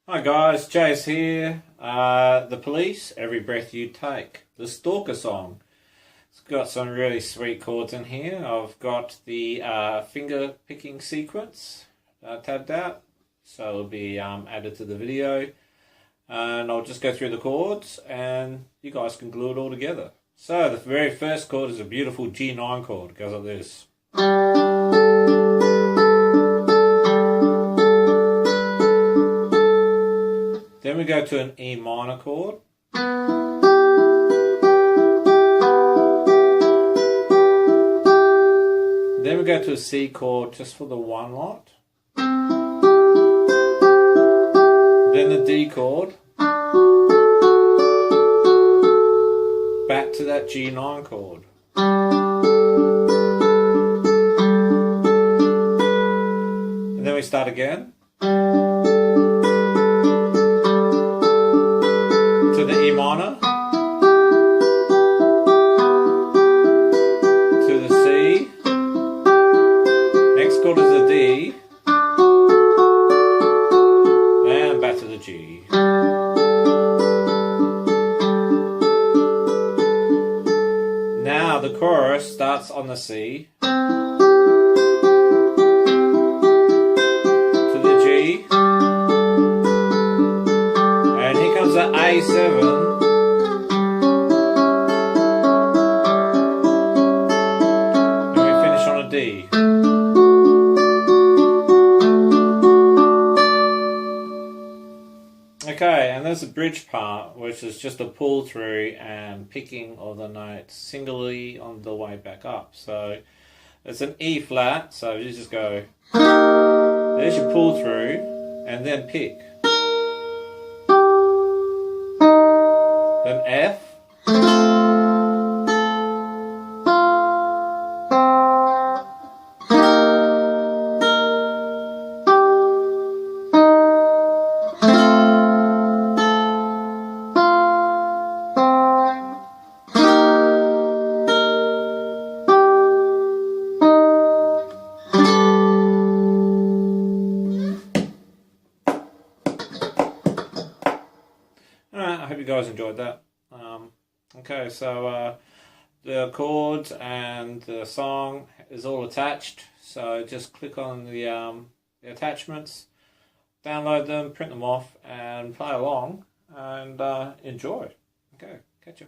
Hi guys, Jace here. The Police, Every Breath You Take. The Stalker song. It's got some really sweet chords in here. I've got the finger picking sequence tabbed out, so it'll be added to the video. And I'll just go through the chords and you guys can glue it all together. So the very first chord is a beautiful G9 chord. It goes like this. Then we go to an E minor chord. Then we go to a C chord just for the one lot. Then the D chord. Back to that G9 chord. And then we start again. To the E minor, to the C, next chord is the D, and back to the G. Now the chorus starts on the C, to the G, and here comes the A7, and we finish on a D. Okay, and there's a bridge part, which is just a pull through and picking of the notes singly on the way back up. So it's an E flat, so you just go, there's your pull through, and then pick. Then F, Alright, I hope you guys enjoyed that. Okay, so the chords and the song is all attached. So just click on the attachments, download them, print them off, and play along and enjoy. Okay, catch you.